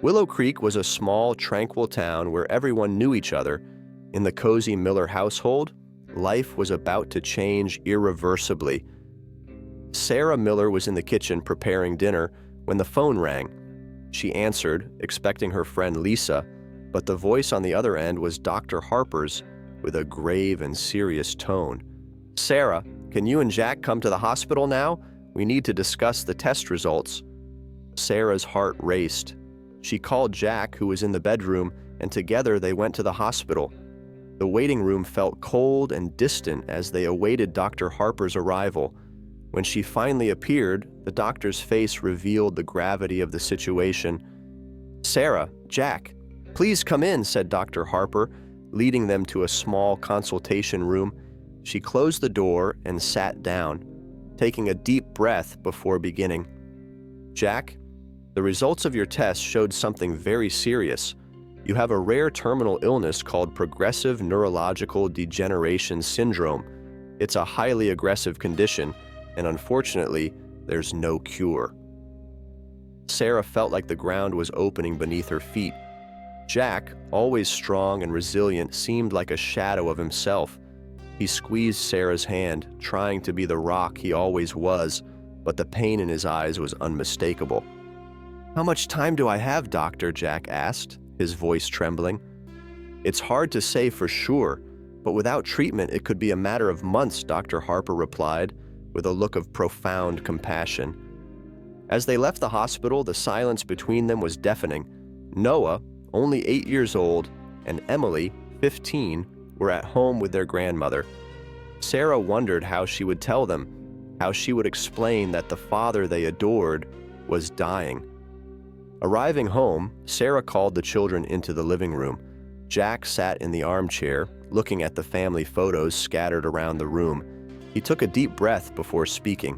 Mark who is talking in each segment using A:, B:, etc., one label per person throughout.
A: Willow Creek was a small, tranquil town where everyone knew each other. In the cozy Miller household, life was about to change irreversibly. Sarah Miller was in the kitchen preparing dinner when the phone rang. She answered, expecting her friend Lisa, but the voice on the other end was Dr. Harper's with a grave and serious tone. "Sarah, can you and Jack come to the hospital now? We need to discuss the test results." Sarah's heart raced. She called Jack, who was in the bedroom, and together they went to the hospital. The waiting room felt cold and distant as they awaited Dr. Harper's arrival. When she finally appeared, the doctor's face revealed the gravity of the situation. "Sarah, Jack, please come in," said Dr. Harper, leading them to a small consultation room. She closed the door and sat down, taking a deep breath before beginning. "Jack, the results of your test showed something very serious. You have a rare terminal illness called progressive neurological degeneration syndrome. It's a highly aggressive condition, and unfortunately, there's no cure." Sarah felt like the ground was opening beneath her feet. Jack, always strong and resilient, seemed like a shadow of himself. He squeezed Sarah's hand, trying to be the rock he always was, but the pain in his eyes was unmistakable. "How much time do I have, doctor?" Jack asked, his voice trembling. "It's hard to say for sure, but without treatment it could be a matter of months," Dr. Harper replied, with a look of profound compassion. As they left the hospital, the silence between them was deafening. Noah, only 8 years old, and Emily, 15, were at home with their grandmother. Sarah wondered how she would tell them, how she would explain that the father they adored was dying. Arriving home, Sarah called the children into the living room. Jack sat in the armchair, looking at the family photos scattered around the room. He took a deep breath before speaking.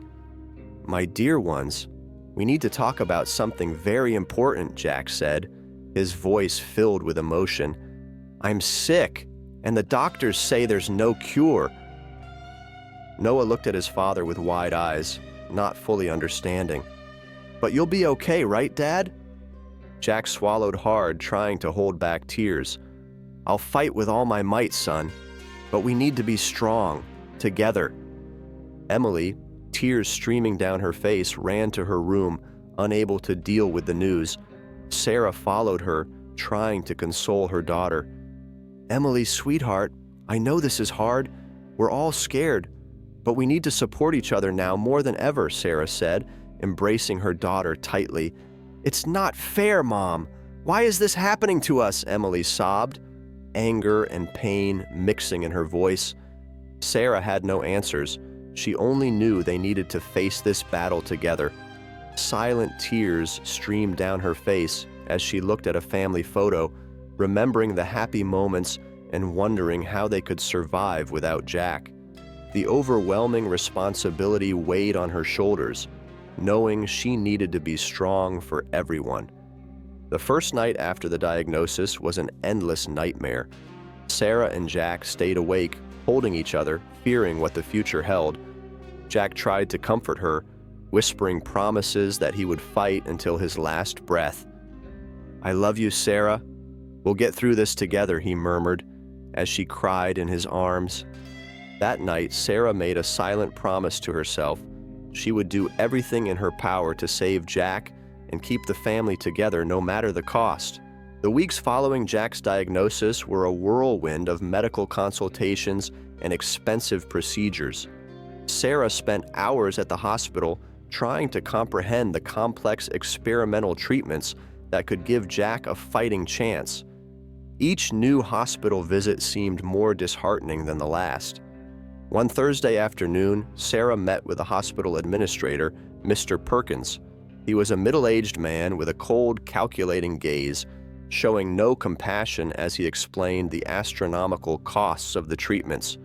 A: "My dear ones, we need to talk about something very important," Jack said, his voice filled with emotion. "I'm sick, and the doctors say there's no cure." Noah looked at his father with wide eyes, not fully understanding. "But you'll be okay, right, Dad?" Jack swallowed hard, trying to hold back tears. "I'll fight with all my might, son, but we need to be strong, together." Emily, tears streaming down her face, ran to her room, unable to deal with the news. Sarah followed her, trying to console her daughter. "Emily, sweetheart, I know this is hard. We're all scared, but we need to support each other now more than ever," Sarah said, embracing her daughter tightly. "It's not fair, Mom. Why is this happening to us?" Emily sobbed, anger and pain mixing in her voice. Sarah had no answers. She only knew they needed to face this battle together. Silent tears streamed down her face as she looked at a family photo, remembering the happy moments and wondering how they could survive without Jack. The overwhelming responsibility weighed on her shoulders, knowing she needed to be strong for everyone. The first night after the diagnosis was an endless nightmare. Sarah and Jack stayed awake, holding each other, fearing what the future held. Jack tried to comfort her, whispering promises that he would fight until his last breath. "I love you, Sarah. We'll get through this together," he murmured, as she cried in his arms. That night, Sarah made a silent promise to herself. She would do everything in her power to save Jack and keep the family together no matter the cost. The weeks following Jack's diagnosis were a whirlwind of medical consultations and expensive procedures. Sarah spent hours at the hospital trying to comprehend the complex experimental treatments that could give Jack a fighting chance. Each new hospital visit seemed more disheartening than the last. One Thursday afternoon, Sarah met with the hospital administrator, Mr. Perkins. He was a middle-aged man with a cold, calculating gaze, showing no compassion as he explained the astronomical costs of the treatments.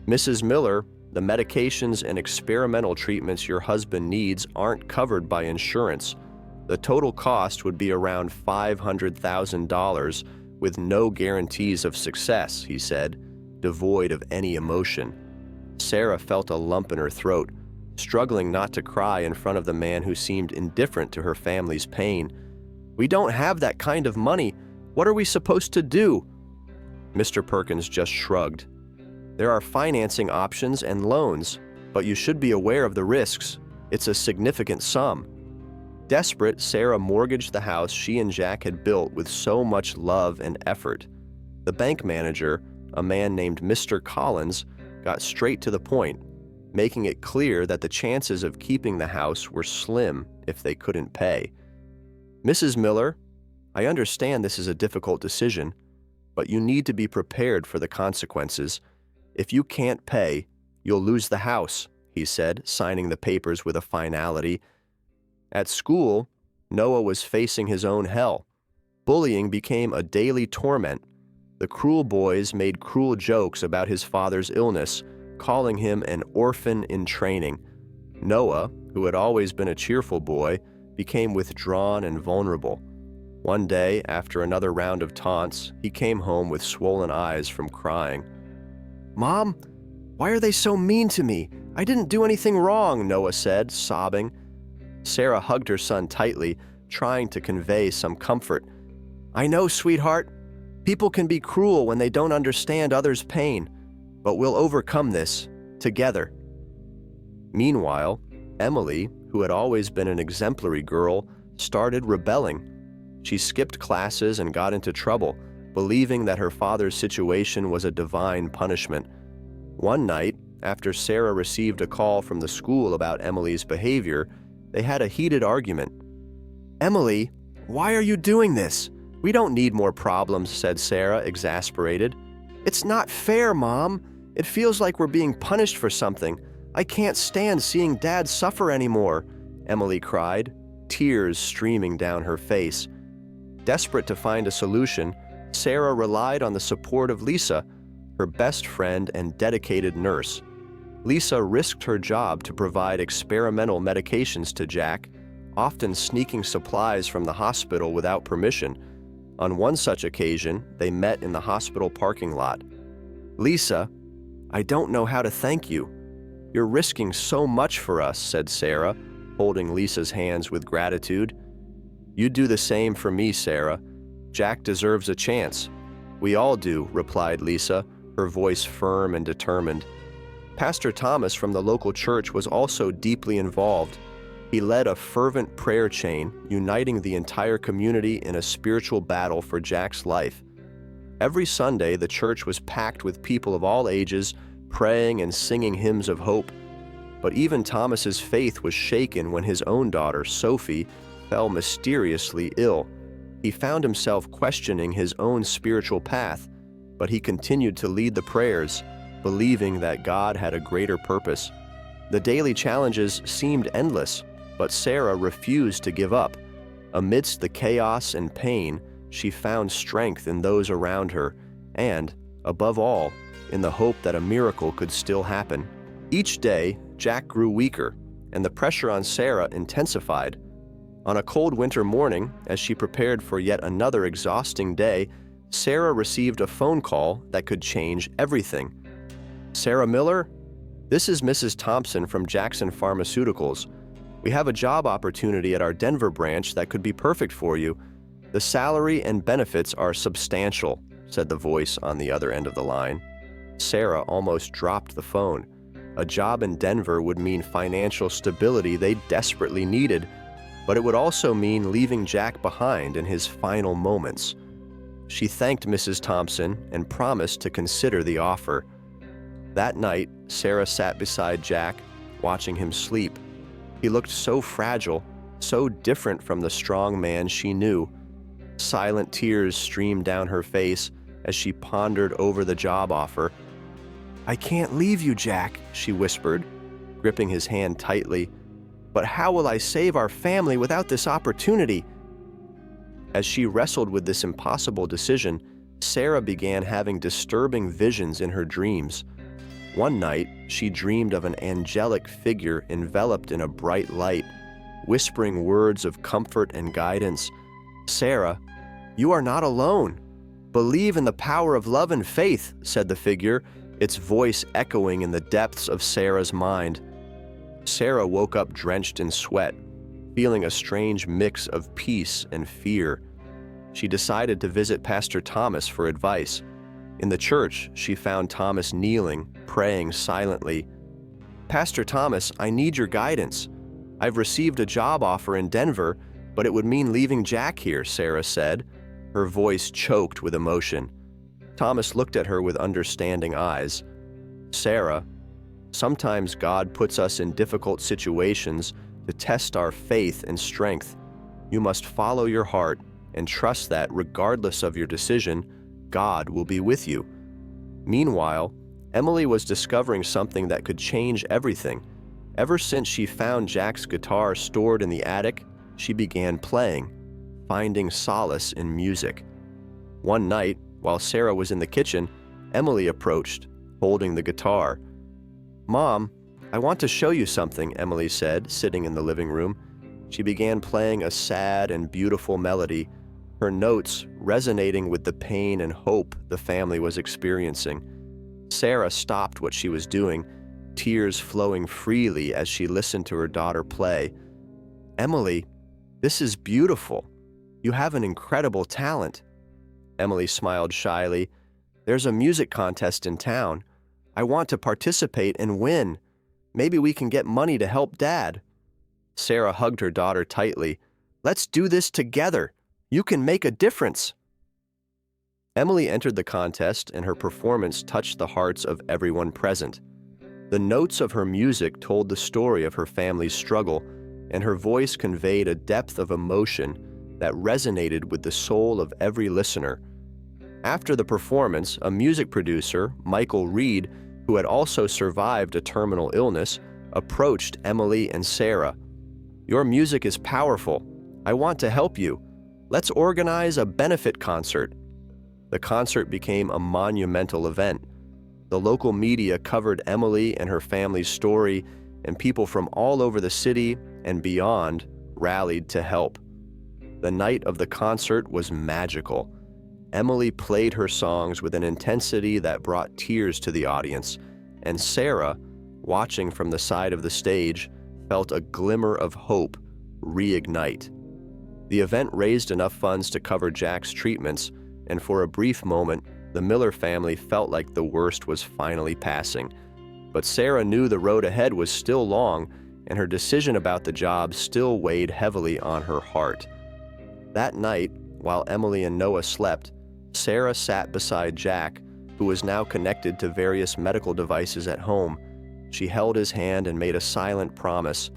A: "Mrs. Miller, the medications and experimental treatments your husband needs aren't covered by insurance. The total cost would be around $500,000 with no guarantees of success," he said, devoid of any emotion. Sarah felt a lump in her throat, struggling not to cry in front of the man who seemed indifferent to her family's pain. We don't have that kind of money. What are we supposed to do?" Mr. Perkins just shrugged. "There are financing options and loans, but you should be aware of the risks. It's a significant sum." Desperate, Sarah mortgaged the house she and Jack had built with so much love and effort. The bank manager, a man named Mr. Collins, got straight to the point, making it clear that the chances of keeping the house were slim if they couldn't pay. "Mrs. Miller, I understand this is a difficult decision, but you need to be prepared for the consequences. If you can't pay, you'll lose the house," he said, signing the papers with a finality. At school, Noah was facing his own hell. Bullying became a daily torment. The cruel boys made cruel jokes about his father's illness, calling him an orphan in training. Noah, who had always been a cheerful boy, became withdrawn and vulnerable. One day, after another round of taunts, he came home with swollen eyes from crying. "Mom, why are they so mean to me? I didn't do anything wrong," Noah said, sobbing. Sarah hugged her son tightly, trying to convey some comfort. "I know, sweetheart. People can be cruel when they don't understand others' pain, but we'll overcome this, together." Meanwhile, Emily, who had always been an exemplary girl, started rebelling. She skipped classes and got into trouble, believing that her father's situation was a divine punishment. One night, after Sarah received a call from the school about Emily's behavior, they had a heated argument. "Emily, why are you doing this? We don't need more problems," said Sarah, exasperated. "It's not fair, Mom. It feels like we're being punished for something. I can't stand seeing Dad suffer anymore," Emily cried, tears streaming down her face. Desperate to find a solution, Sarah relied on the support of Lisa, her best friend and dedicated nurse. Lisa risked her job to provide experimental medications to Jack, often sneaking supplies from the hospital without permission. On one such occasion, they met in the hospital parking lot. "Lisa, I don't know how to thank you. You're risking so much for us," said Sarah, holding Lisa's hands with gratitude. "You do the same for me, Sarah. Jack deserves a chance." "We all do," replied Lisa, her voice firm and determined. Pastor Thomas from the local church was also deeply involved. He led a fervent prayer chain, uniting the entire community in a spiritual battle for Jack's life. Every Sunday, the church was packed with people of all ages, praying and singing hymns of hope. But even Thomas's faith was shaken when his own daughter, Sophie, fell mysteriously ill. He found himself questioning his own spiritual path, but he continued to lead the prayers, believing that God had a greater purpose. The daily challenges seemed endless, but Sarah refused to give up. Amidst the chaos and pain, she found strength in those around her and, above all, in the hope that a miracle could still happen. Each day, Jack grew weaker, and the pressure on Sarah intensified. On a cold winter morning, as she prepared for yet another exhausting day, Sarah received a phone call that could change everything. "Sarah Miller? This is Mrs. Thompson from Jackson Pharmaceuticals. We have a job opportunity at our Denver branch that could be perfect for you. The salary and benefits are substantial," said the voice on the other end of the line. Sarah almost dropped the phone. A job in Denver would mean financial stability they desperately needed, but it would also mean leaving Jack behind in his final moments. She thanked Mrs. Thompson and promised to consider the offer. That night, Sarah sat beside Jack, watching him sleep. He looked so fragile, so different from the strong man she knew. Silent tears streamed down her face as she pondered over the job offer. "I can't leave you, Jack," she whispered, gripping his hand tightly. "But how will I save our family without this opportunity?" As she wrestled with this impossible decision, Sarah began having disturbing visions in her dreams. One night, she dreamed of an angelic figure enveloped in a bright light, whispering words of comfort and guidance. "Sarah, you are not alone. Believe in the power of love and faith," said the figure, its voice echoing in the depths of Sarah's mind. Sarah woke up drenched in sweat, feeling a strange mix of peace and fear. She decided to visit Pastor Thomas for advice. In the church, she found Thomas kneeling, praying silently. "Pastor Thomas, I need your guidance. I've received a job offer in Denver, but it would mean leaving Jack here," Sarah said, her voice choked with emotion. Thomas looked at her with understanding eyes. "Sarah, sometimes God puts us in difficult situations to test our faith and strength. You must follow your heart and trust that, regardless of your decision, God will be with you." Meanwhile, Emily was discovering something that could change everything. Ever since she found Jack's guitar stored in the attic, she began playing, finding solace in music. One night, while Sarah was in the kitchen, Emily approached, holding the guitar. "Mom, I want to show you something," Emily said, sitting in the living room. She began playing a sad and beautiful melody, her notes resonating with the pain and hope the family was experiencing. Sarah stopped what she was doing, tears flowing freely as she listened to her daughter play. "Emily, this is beautiful. You have an incredible talent." Emily smiled shyly. "There's a music contest in town. I want to participate and win. Maybe we can get money to help Dad." Sarah hugged her daughter tightly. "Let's do this together. You can make a difference." Emily entered the contest, and her performance touched the hearts of everyone present. The notes of her music told the story of her family's struggle, and her voice conveyed a depth of emotion that resonated with the soul of every listener. After the performance, a music producer, Michael Reed, who had also survived a terminal illness, approached Emily and Sarah. "Your music is powerful. I want to help you. Let's organize a benefit concert." The concert became a monumental event. The local media covered Emily and her family's story, and people from all over the city and beyond rallied to help. The night of the concert was magical. Emily played her songs with an intensity that brought tears to the audience, and Sarah, watching from the side of the stage, felt a glimmer of hope reignite. The event raised enough funds to cover Jack's treatments, and for a brief moment, the Miller family felt like the worst was finally passing. But Sarah knew the road ahead was still long, and her decision about the job still weighed heavily on her heart. That night, while Emily and Noah slept, Sarah sat beside Jack, who was now connected to various medical devices at home. She held his hand and made a silent promise.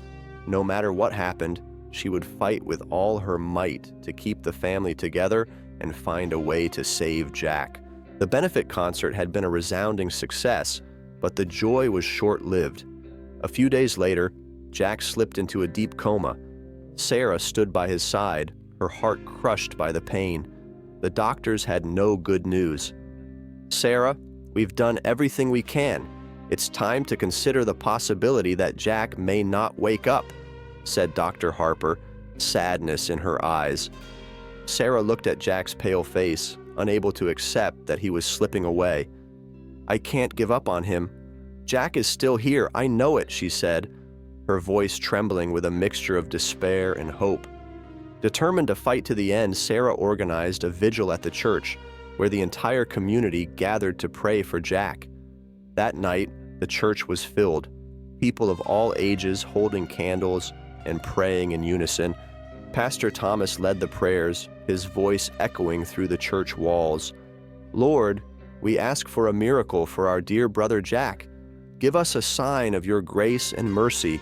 A: No matter what happened, she would fight with all her might to keep the family together and find a way to save Jack. The benefit concert had been a resounding success, but the joy was short-lived. A few days later, Jack slipped into a deep coma. Sarah stood by his side, her heart crushed by the pain. The doctors had no good news. "Sarah, we've done everything we can. It's time to consider the possibility that Jack may not wake up," said Dr. Harper, sadness in her eyes. Sarah looked at Jack's pale face, unable to accept that he was slipping away. "I can't give up on him. Jack is still here, I know it," she said, her voice trembling with a mixture of despair and hope. Determined to fight to the end, Sarah organized a vigil at the church, where the entire community gathered to pray for Jack. That night, the church was filled, people of all ages holding candles and praying in unison. Pastor Thomas led the prayers, his voice echoing through the church walls. "Lord, we ask for a miracle for our dear brother Jack. Give us a sign of your grace and mercy."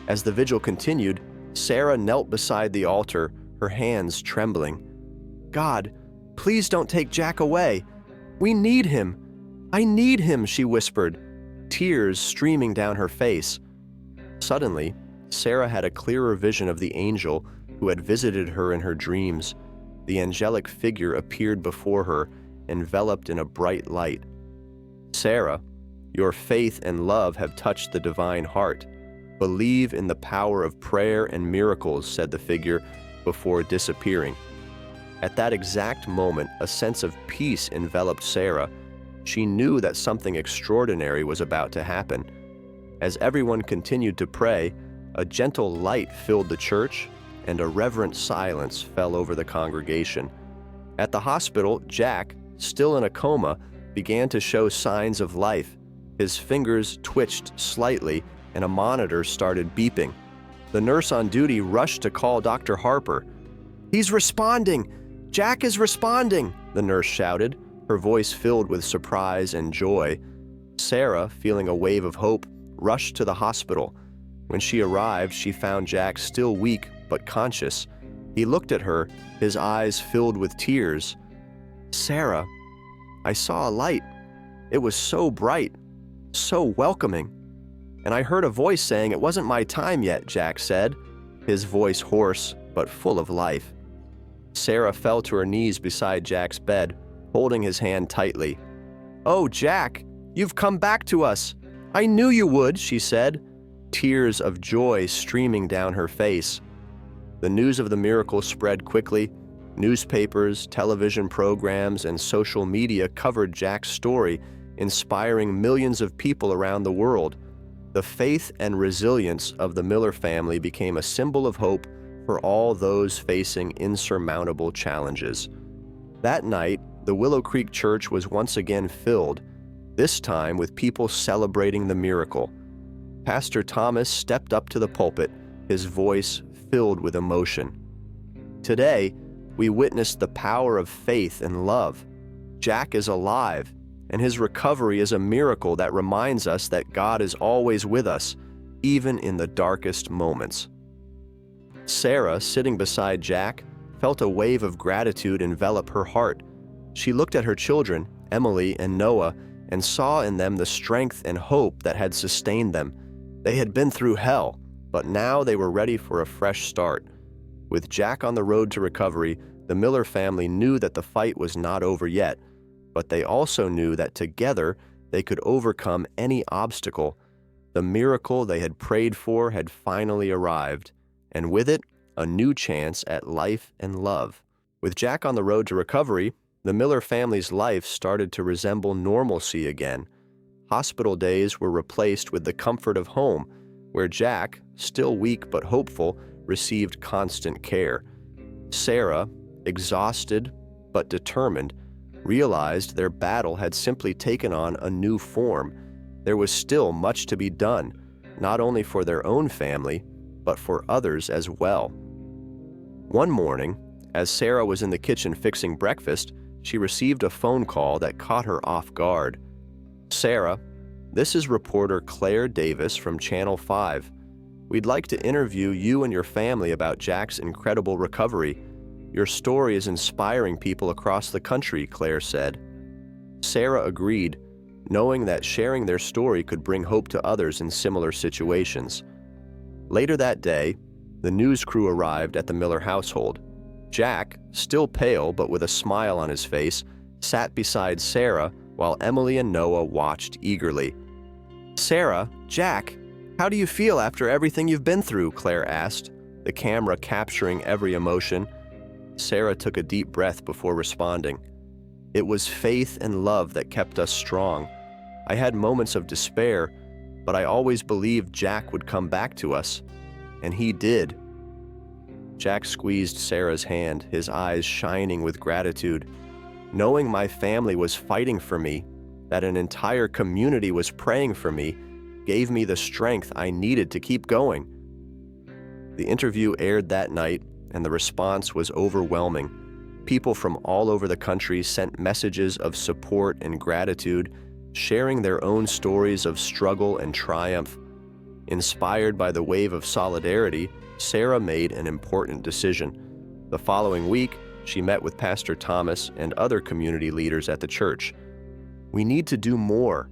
A: As the vigil continued, Sarah knelt beside the altar, her hands trembling. "God, please don't take Jack away. We need him. I need him," she whispered, tears streaming down her face. Suddenly, Sarah had a clearer vision of the angel who had visited her in her dreams. The angelic figure appeared before her, enveloped in a bright light. "Sarah, your faith and love have touched the divine heart. Believe in the power of prayer and miracles," said the figure before disappearing. At that exact moment, a sense of peace enveloped Sarah. She knew that something extraordinary was about to happen. As everyone continued to pray, A gentle light filled the church, and a reverent silence fell over the congregation. At the hospital, Jack, still in a coma, began to show signs of life. His fingers twitched slightly, and a monitor started beeping. The nurse on duty rushed to call Dr. Harper. "He's responding! Jack is responding!" the nurse shouted, her voice filled with surprise and joy. Sarah, feeling a wave of hope, rushed to the hospital. When she arrived, she found Jack still weak but conscious. He looked at her, his eyes filled with tears. "Sarah, I saw a light. It was so bright, so welcoming. And I heard a voice saying it wasn't my time yet," Jack said, his voice hoarse but full of life. Sarah fell to her knees beside Jack's bed, holding his hand tightly. "Oh, Jack, you've come back to us. I knew you would," she said, tears of joy streaming down her face. The news of the miracle spread quickly. Newspapers, television programs, and social media covered Jack's story, inspiring millions of people around the world. The faith and resilience of the Miller family became a symbol of hope for all those facing insurmountable challenges. That night, the Willow Creek Church was once again filled, this time with people celebrating the miracle. Pastor Thomas stepped up to the pulpit, his voice filled with emotion. Today, we witnessed the power of faith and love. Jack is alive, and his recovery is a miracle that reminds us that God is always with us, even in the darkest moments. Sarah, sitting beside Jack, felt a wave of gratitude envelop her heart. She looked at her children, Emily and Noah, and saw in them the strength and hope that had sustained them. They had been through hell, but now they were ready for a fresh start. With Jack on the road to recovery, the Miller family knew that the fight was not over yet, but they also knew that together they could overcome any obstacle. The miracle they had prayed for had finally arrived, and with it, a new chance at life and love. With Jack on the road to recovery, the Miller family's life started to resemble normalcy again. Hospital days were replaced with the comfort of home, where Jack, still weak but hopeful, received constant care. Sarah, exhausted but determined, realized their battle had simply taken on a new form. There was still much to be done, not only for their own family, but for others as well. One morning, as Sarah was in the kitchen fixing breakfast, she received a phone call that caught her off guard. "Sarah, this is reporter Claire Davis from Channel 5. We'd like to interview you and your family about Jack's incredible recovery. Your story is inspiring people across the country," Claire said. Sarah agreed, knowing that sharing their story could bring hope to others in similar situations. Later that day, the news crew arrived at the Miller household. Jack, still pale but with a smile on his face, sat beside Sarah while Emily and Noah watched eagerly. "Sarah, Jack, how do you feel after everything you've been through?" Claire asked, the camera capturing every emotion. Sarah took a deep breath before responding. "It was faith and love that kept us strong. I had moments of despair, but I always believed Jack would come back to us. And he did." Jack squeezed Sarah's hand, his eyes shining with gratitude. "Knowing my family was fighting for me, that an entire community was praying for me, gave me the strength I needed to keep going." The interview aired that night, and the response was overwhelming. People from all over the country sent messages of support and gratitude, sharing their own stories of struggle and triumph. Inspired by the wave of solidarity, Sarah made an important decision. The following week, she met with Pastor Thomas and other community leaders at the church. "We need to do more.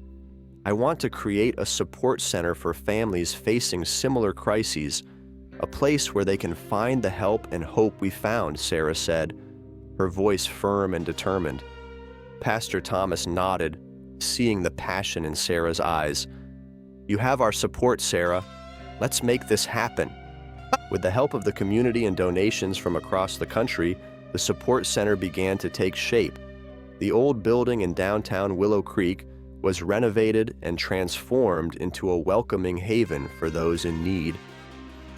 A: I want to create a support center for families facing similar crises, a place where they can find the help and hope we found," Sarah said, her voice firm and determined. Pastor Thomas nodded, seeing the passion in Sarah's eyes. "You have our support, Sarah. Let's make this happen." With the help of the community and donations from across the country, the support center began to take shape. The old building in downtown Willow Creek was renovated and transformed into a welcoming haven for those in need.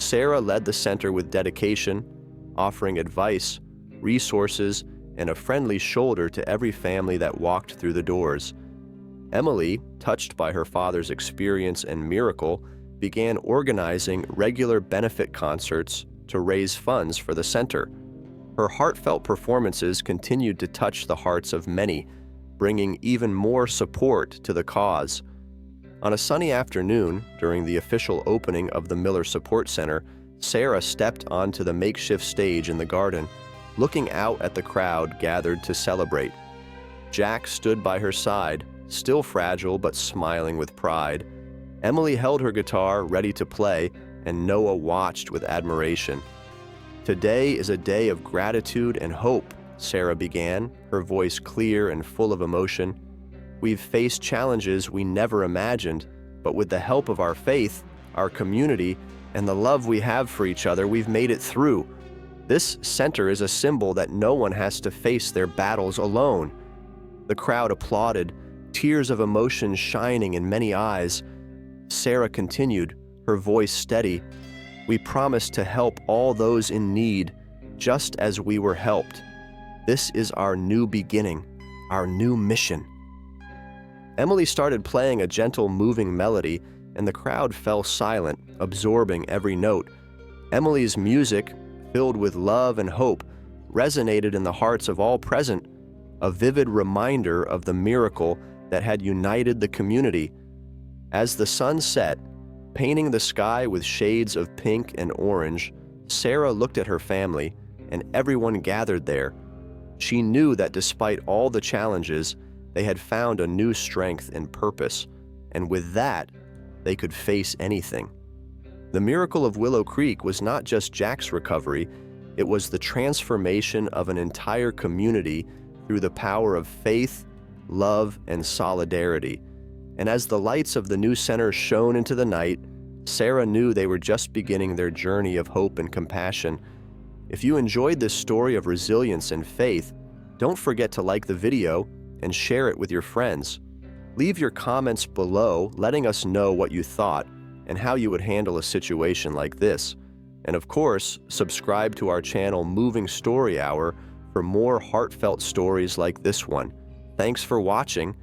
A: Sarah led the center with dedication, offering advice, resources, and a friendly shoulder to every family that walked through the doors. Emily, touched by her father's experience and miracle, began organizing regular benefit concerts to raise funds for the center. Her heartfelt performances continued to touch the hearts of many, bringing even more support to the cause. On a sunny afternoon, during the official opening of the Miller Support Center, Sarah stepped onto the makeshift stage in the garden, looking out at the crowd gathered to celebrate. Jack stood by her side, still fragile but smiling with pride. Emily held her guitar ready to play, and Noah watched with admiration. "Today is a day of gratitude and hope," Sarah began, her voice clear and full of emotion. "We've faced challenges we never imagined, but with the help of our faith, our community, and the love we have for each other, we've made it through. This center is a symbol that no one has to face their battles alone." The crowd applauded, tears of emotion shining in many eyes. Sarah continued, her voice steady. "We promise to help all those in need, just as we were helped. This is our new beginning, our new mission." Emily started playing a gentle, moving melody, and the crowd fell silent, absorbing every note. Emily's music, filled with love and hope, resonated in the hearts of all present, a vivid reminder of the miracle that had united the community. As the sun set, painting the sky with shades of pink and orange, Sarah looked at her family, and everyone gathered there. She knew that despite all the challenges, they had found a new strength and purpose, and with that, they could face anything. The miracle of Willow Creek was not just Jack's recovery, it was the transformation of an entire community through the power of faith, love, and solidarity. And as the lights of the new center shone into the night, Sarah knew they were just beginning their journey of hope and compassion. If you enjoyed this story of resilience and faith, don't forget to like the video and share it with your friends. Leave your comments below, letting us know what you thought and how you would handle a situation like this. And of course, subscribe to our channel Moving Story Hour for more heartfelt stories like this one. Thanks for watching,